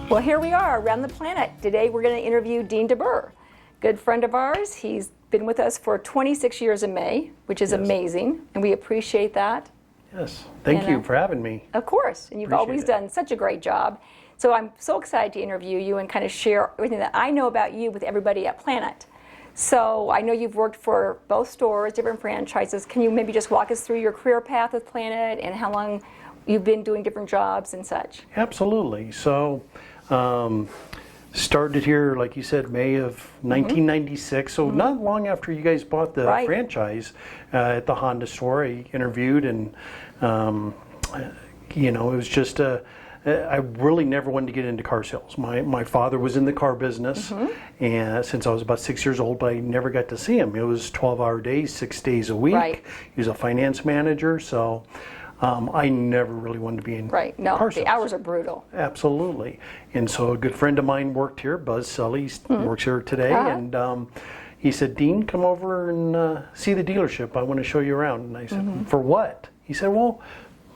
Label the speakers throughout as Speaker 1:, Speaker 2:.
Speaker 1: Well, here we are around the planet. Today we're going to interview Dean Debuhr, good friend of ours. He's been with us for 26 years in May, which is amazing, and we appreciate that.
Speaker 2: Yes, thank you for having me.
Speaker 1: Of course, and you've always done such a great job. So I'm so excited to interview you and kind of share everything that I know about you with everybody at Planet. So I know you've worked for both stores, different franchises. Can you maybe just walk us through your career path with Planet and how long you've been doing different jobs and such?
Speaker 2: Absolutely. So started here, like you said, May of 1996. So not long after you guys bought the franchise at the Honda store, I interviewed, and you know, it was just I really never wanted to get into car sales. My father was in the car business, and since I was about 6 years old, but I never got to see him. It was 12-hour days, 6 days a week. He was a finance manager, so I never really wanted to be in car sales.
Speaker 1: The hours are brutal.
Speaker 2: Absolutely. And so a good friend of mine worked here, Buzz Sully, works here today, and he said, Dean, come over and see the dealership. I want to show you around. And I said, for what? He said, well,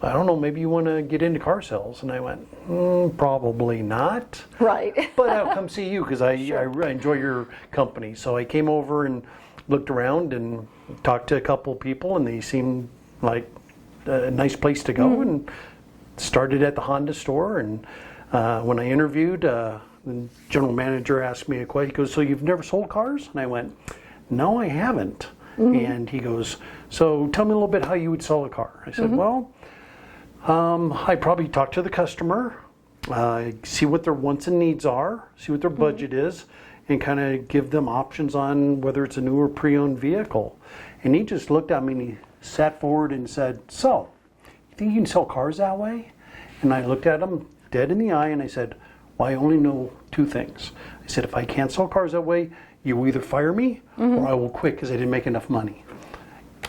Speaker 2: I don't know, maybe you want to get into car sales. And I went, probably not.
Speaker 1: Right.
Speaker 2: But I'll come see you because I enjoy your company. So I came over and looked around and talked to a couple people, and they seemed like a nice place to go, and started at the Honda store. And when I interviewed, the general manager asked me a question. He goes, so you've never sold cars? And I went, no, I haven't. And he goes, so tell me a little bit how you would sell a car. I said, well, I probably talk to the customer, see what their wants and needs are, see what their budget is, and kind of give them options on whether it's a new or pre-owned vehicle. And he just looked at me and he sat forward and said, so, you think you can sell cars that way? And I looked at him dead in the eye and I said, well, I only know two things. I said, if I can't sell cars that way, you will either fire me or I will quit because I didn't make enough money.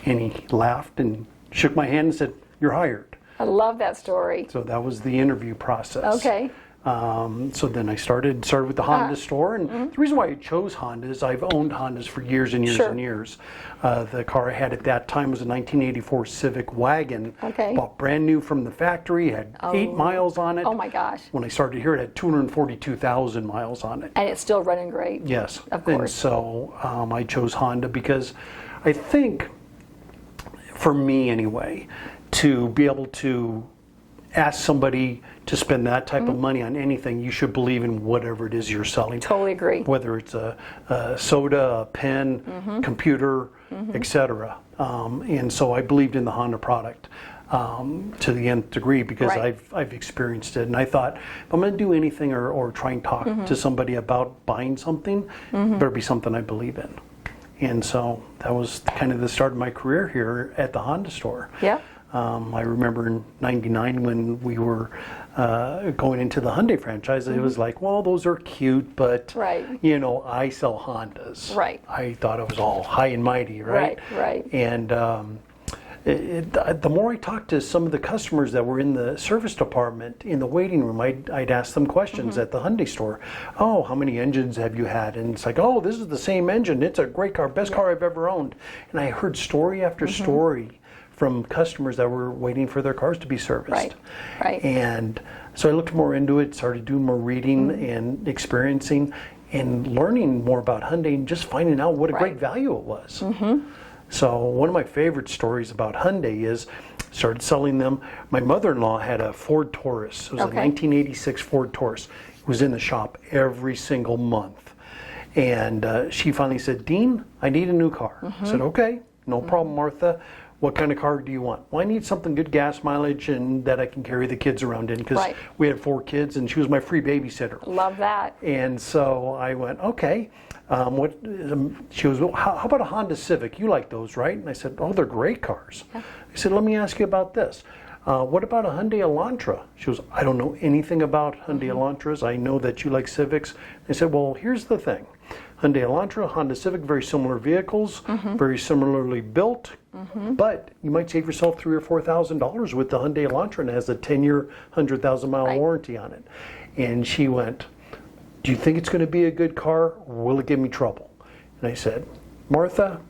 Speaker 2: And he laughed and shook my hand and said, you're hired.
Speaker 1: I love that story.
Speaker 2: So that was the interview process.
Speaker 1: Okay.
Speaker 2: So then I started with the Honda store, and the reason why I chose Honda is I've owned Hondas for years and years and years. The car I had at that time was a 1984 Civic wagon, bought brand new from the factory, had 8 miles on it.
Speaker 1: Oh my gosh.
Speaker 2: When I started here, it had 242,000 miles on it.
Speaker 1: And it's still running great.
Speaker 2: Yes.
Speaker 1: Of course.
Speaker 2: And so I chose Honda because I think, for me anyway, to be able to ask somebody to spend that type of money on anything, you should believe in whatever it is you're selling.
Speaker 1: Totally agree.
Speaker 2: Whether it's a soda, a pen, computer, etc. And so I believed in the Honda product to the nth degree because I've experienced it. And I thought, if I'm going to do anything or try and talk to somebody about buying something, it better be something I believe in. And so that was kind of the start of my career here at the Honda store.
Speaker 1: Yeah.
Speaker 2: I remember in '99 when we were going into the Hyundai franchise, it was like, well, those are cute, but you know, I sell Hondas.
Speaker 1: Right.
Speaker 2: I thought it was all high and mighty, right?
Speaker 1: Right.
Speaker 2: And the more I talked to some of the customers that were in the service department, in the waiting room, I'd ask them questions at the Hyundai store. Oh, how many engines have you had? And it's like, oh, this is the same engine. It's a great car, best car I've ever owned. And I heard story after story from customers that were waiting for their cars to be serviced.
Speaker 1: Right.
Speaker 2: And so I looked more into it, started doing more reading and experiencing and learning more about Hyundai and just finding out what a great value it was. So one of my favorite stories about Hyundai is started selling them. My mother-in-law had a Ford Taurus. It was a 1986 Ford Taurus. It was in the shop every single month. And she finally said, Dean, I need a new car. I said, okay, no problem, Martha. What kind of car do you want? Well, I need something good gas mileage and that I can carry the kids around in because we had 4 kids and she was my free babysitter.
Speaker 1: Love that.
Speaker 2: And so I went, okay. She goes, well, how about a Honda Civic? You like those, right? And I said, oh, they're great cars. I said, let me ask you about this. What about a Hyundai Elantra? She goes, I don't know anything about Hyundai Elantras. I know that you like Civics. I said, well, here's the thing. Hyundai Elantra, Honda Civic, very similar vehicles, very similarly built, but you might save yourself $3,000 or $4,000 with the Hyundai Elantra, and it has a 10-year, 100,000-mile warranty on it. And she went, do you think it's going to be a good car, or will it give me trouble? And I said, Martha,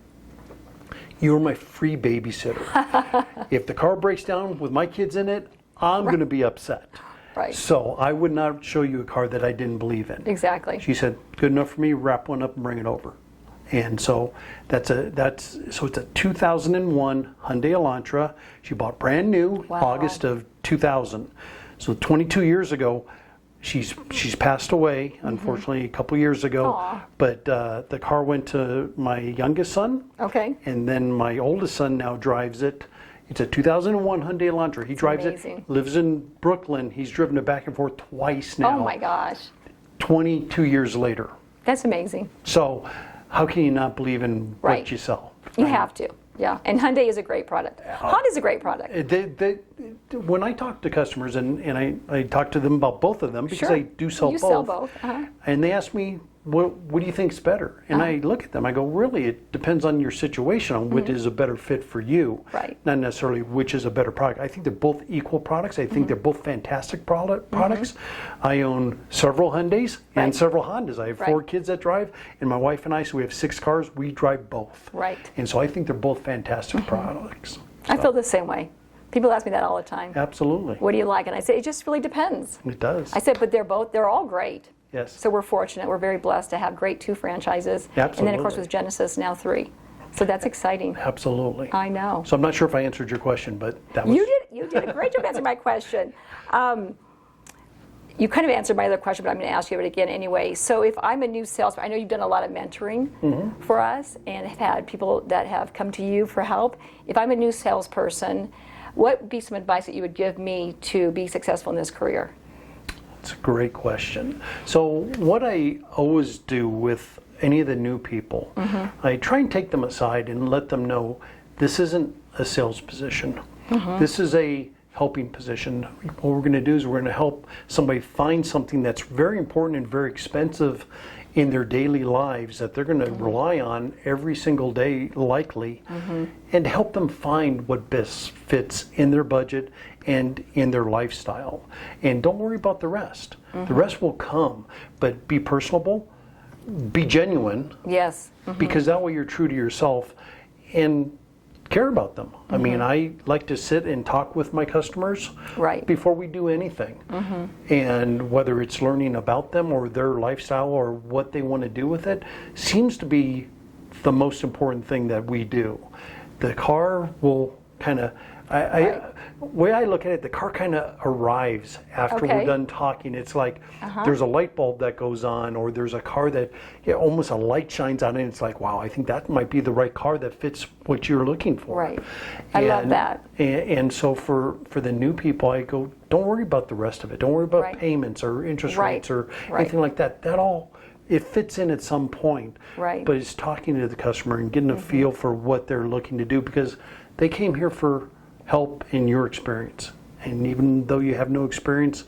Speaker 2: you're my free babysitter. If the car breaks down with my kids in it, I'm going to be upset.
Speaker 1: Right.
Speaker 2: So I would not show you a car that I didn't believe in.
Speaker 1: Exactly.
Speaker 2: She said, good enough for me, wrap one up and bring it over. And so it's a 2001 Hyundai Elantra. She bought brand new,
Speaker 1: Wow.
Speaker 2: August of 2000. So 22 years ago, she's passed away, unfortunately, a couple years ago.
Speaker 1: Aw.
Speaker 2: But the car went to my youngest son.
Speaker 1: Okay.
Speaker 2: And then my oldest son now drives it. It's a 2001 Hyundai Elantra. He drives
Speaker 1: amazing.
Speaker 2: it, lives in Brooklyn. He's driven it back and forth twice now.
Speaker 1: Oh my gosh.
Speaker 2: 22 years later.
Speaker 1: That's amazing.
Speaker 2: So how can you not believe in
Speaker 1: Right.
Speaker 2: what you sell?
Speaker 1: You have to. Yeah. And Hyundai is a great product. Honda's a great product.
Speaker 2: When I talk to customers, and I talk to them about both of them because
Speaker 1: Sure.
Speaker 2: I do sell
Speaker 1: You
Speaker 2: both.
Speaker 1: sell both. Uh-huh.
Speaker 2: And they ask me, what do you think's better? And I look at them, I go, really, it depends on your situation, on which is a better fit for you.
Speaker 1: Right.
Speaker 2: Not necessarily which is a better product. I think they're both equal products. I think they're both fantastic products. I own several Hyundais and
Speaker 1: Right.
Speaker 2: several Hondas. I have
Speaker 1: Right.
Speaker 2: 4 kids that drive, and my wife and I, so we have 6 cars. We drive both.
Speaker 1: Right.
Speaker 2: And so I think they're both fantastic products.
Speaker 1: I feel the same way. People ask me that all the time.
Speaker 2: Absolutely.
Speaker 1: What do you like? And I say, it just really depends.
Speaker 2: It does.
Speaker 1: I said, but they're all great.
Speaker 2: Yes.
Speaker 1: So we're fortunate. We're very blessed to have great 2 franchises. And then, of course,
Speaker 2: Absolutely.
Speaker 1: with Genesis, now 3. So that's exciting.
Speaker 2: Absolutely.
Speaker 1: I know.
Speaker 2: So I'm not sure if I answered your question, but that was...
Speaker 1: You did a great job answering my question. You kind of answered my other question, but I'm going to ask you it again anyway. So if I'm a new salesperson, I know you've done a lot of mentoring for us and have had people that have come to you for help. If I'm a new salesperson, what would be some advice that you would give me to be successful in this career?
Speaker 2: It's a great question. So what I always do with any of the new people, I try and take them aside and let them know this isn't a sales position. This is a helping position. What we're going to do is we're going to help somebody find something that's very important and very expensive in their daily lives that they're going to rely on every single day, likely, and help them find what best fits in their budget and in their lifestyle. And don't worry about the rest. The rest will come, but be personable, be genuine,
Speaker 1: Yes.
Speaker 2: because that way you're true to yourself and care about them. I mean, I like to sit and talk with my customers
Speaker 1: Right.
Speaker 2: before we do anything. And whether it's learning about them or their lifestyle or what they want to do with it seems to be the most important thing that we do. The car will kind of, way I look at it, the car kind of arrives after
Speaker 1: Okay.
Speaker 2: we're done talking. It's like there's a light bulb that goes on, or there's a car that almost a light shines on it, and it's like, wow, I think that might be the right car that fits what you're looking for.
Speaker 1: Right. I love that.
Speaker 2: And so for the new people, I go, don't worry about the rest of it. Don't worry about
Speaker 1: Right.
Speaker 2: payments or interest
Speaker 1: Right.
Speaker 2: rates or
Speaker 1: Right.
Speaker 2: anything like that. That all, it fits in at some point.
Speaker 1: Right.
Speaker 2: But it's talking to the customer and getting a feel for what they're looking to do, because they came here for help in your experience. And even though you have no experience,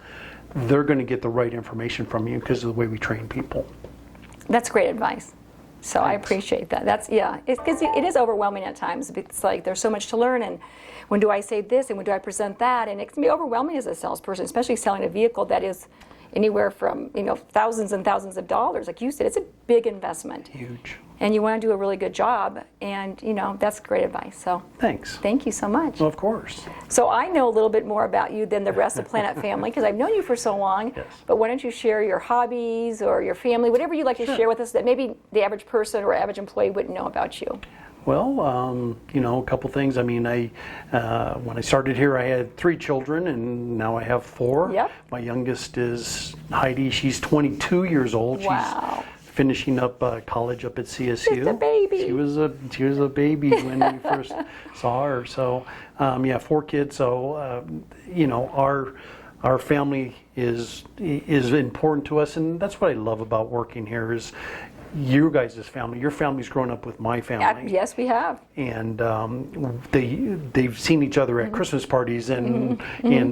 Speaker 2: they're going to get the right information from you because of the way we train people.
Speaker 1: That's great advice. So I
Speaker 2: Thanks.
Speaker 1: appreciate that. That's, yeah, because it is overwhelming at times. It's like there's so much to learn, and when do I say this, and when do I present that, and it can be overwhelming as a salesperson, especially selling a vehicle that is anywhere from thousands and thousands of dollars. Like you said, it's a big investment,
Speaker 2: Huge.
Speaker 1: and you want to do a really good job, and that's great advice. So
Speaker 2: Thanks.
Speaker 1: thank you so much.
Speaker 2: Well, of course.
Speaker 1: So I know a little bit more about you than the rest of Planet Family because I've known you for so long.
Speaker 2: Yes.
Speaker 1: But why don't you share your hobbies or your family, whatever you'd like to share with us that maybe the average person or average employee wouldn't know about you?
Speaker 2: Well, a couple things. I mean, when I started here, I had 3 children, and now I have 4.
Speaker 1: Yep.
Speaker 2: My youngest is Heidi. She's 22 years old.
Speaker 1: Wow.
Speaker 2: She's finishing up college up at CSU.
Speaker 1: Just a baby.
Speaker 2: She was a baby when we first saw her. So, 4 kids. So, our family is important to us, and that's what I love about working here is you guys' family. Your family's grown up with my family.
Speaker 1: Yes, we have.
Speaker 2: And they've seen each other at Christmas parties and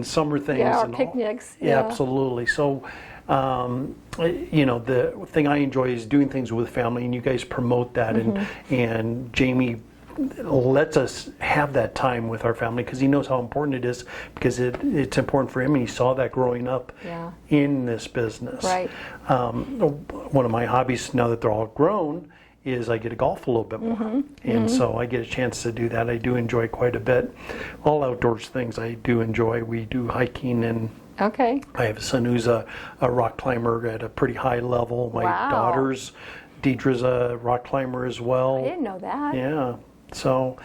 Speaker 2: summer things.
Speaker 1: Yeah, or
Speaker 2: and all.
Speaker 1: picnics.
Speaker 2: Yeah, absolutely. So, the thing I enjoy is doing things with family, and you guys promote that. And Jamie lets us have that time with our family because he knows how important it is, because it's important for him, and he saw that growing up in this business.
Speaker 1: Right.
Speaker 2: One of my hobbies now that they're all grown is I get to golf a little bit more, and so I get a chance to do that. I do enjoy quite a bit. All outdoors things I do enjoy. We do hiking and
Speaker 1: Okay.
Speaker 2: I have a son who's a rock climber at a pretty high level. My
Speaker 1: Wow.
Speaker 2: Deidre's a rock climber as well.
Speaker 1: I didn't know that.
Speaker 2: Yeah. So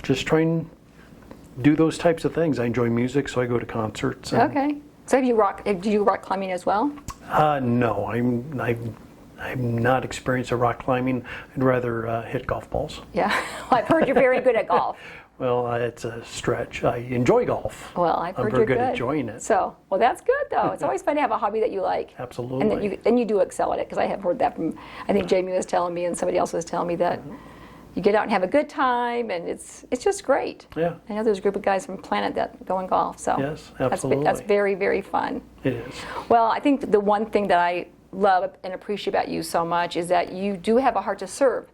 Speaker 2: just try and do those types of things. I enjoy music, so I go to concerts. And,
Speaker 1: Okay. So do you rock climbing as well?
Speaker 2: No, I'm not experienced at rock climbing. I'd rather hit golf balls.
Speaker 1: Yeah. Well, I've heard you're very good at golf.
Speaker 2: Well, it's a stretch. I enjoy golf.
Speaker 1: Well, I've heard
Speaker 2: I'm
Speaker 1: you're
Speaker 2: very
Speaker 1: good
Speaker 2: good at enjoying it.
Speaker 1: So, well, that's good though. It's always fun to have a hobby that you like.
Speaker 2: Absolutely.
Speaker 1: And then you do excel at it, because I have heard that from, I think Jamie was telling me and somebody else was telling me that you get out and have a good time, and it's just great.
Speaker 2: Yeah.
Speaker 1: I know there's a group of guys from Planet that go and golf, so
Speaker 2: Yes,
Speaker 1: that's
Speaker 2: absolutely.
Speaker 1: very, very fun.
Speaker 2: It is.
Speaker 1: Well, I think the one thing that I love and appreciate about you so much is that you do have a heart to serve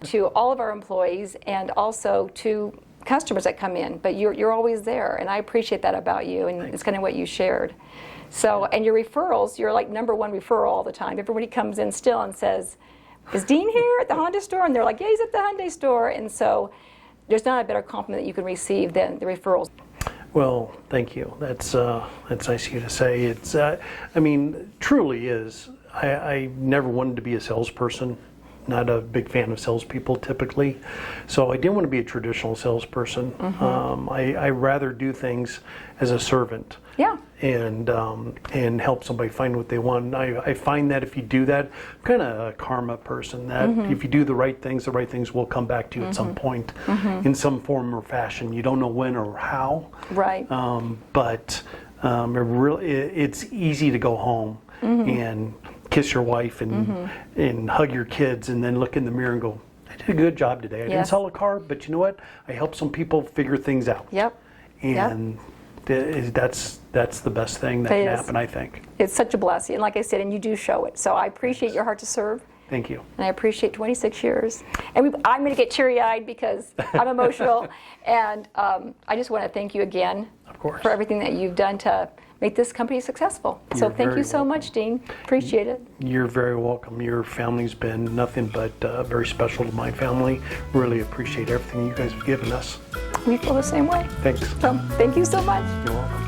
Speaker 1: to all of our employees and also to customers that come in, but you're always there, and I appreciate that about you, and it's kind of what you shared. So, and your referrals, you're like #1 referral all the time. Everybody comes in still and says, is Dean here at the Honda store? And they're like, yeah, he's at the Hyundai store. And so there's not a better compliment that you can receive than the referrals.
Speaker 2: Well, thank you. That's nice of you to say. It's, I mean, truly is. I never wanted to be a salesperson. Not a big fan of salespeople typically, so I didn't want to be a traditional salesperson. I rather do things as a servant.
Speaker 1: Yeah.
Speaker 2: And help somebody find what they want. I find that if you do that, I'm kind of a karma person, that if you do the right things will come back to you at some point in some form or fashion. You don't know when or how.
Speaker 1: Right.
Speaker 2: But it's easy to go home and kiss your wife and hug your kids and then look in the mirror and go, I did a good job today. I didn't
Speaker 1: Yes.
Speaker 2: sell a car, but you know what? I helped some people figure things out.
Speaker 1: Yep.
Speaker 2: And that's the best thing that
Speaker 1: It
Speaker 2: can
Speaker 1: is.
Speaker 2: happen, I think.
Speaker 1: It's such a blessing. And like I said, and you do show it. So I appreciate your heart to serve.
Speaker 2: Thank you.
Speaker 1: And I appreciate 26 years. And I'm going to get teary-eyed because I'm emotional. And I just want to thank you again
Speaker 2: Of course.
Speaker 1: for everything that you've done to make this company successful. So
Speaker 2: You're
Speaker 1: thank you
Speaker 2: very
Speaker 1: so
Speaker 2: welcome.
Speaker 1: much, Dean. Appreciate it.
Speaker 2: You're very welcome. Your family's been nothing but very special to my family. Really appreciate everything you guys have given us.
Speaker 1: We feel the same way.
Speaker 2: Thanks.
Speaker 1: So thank you so much.
Speaker 2: You're welcome.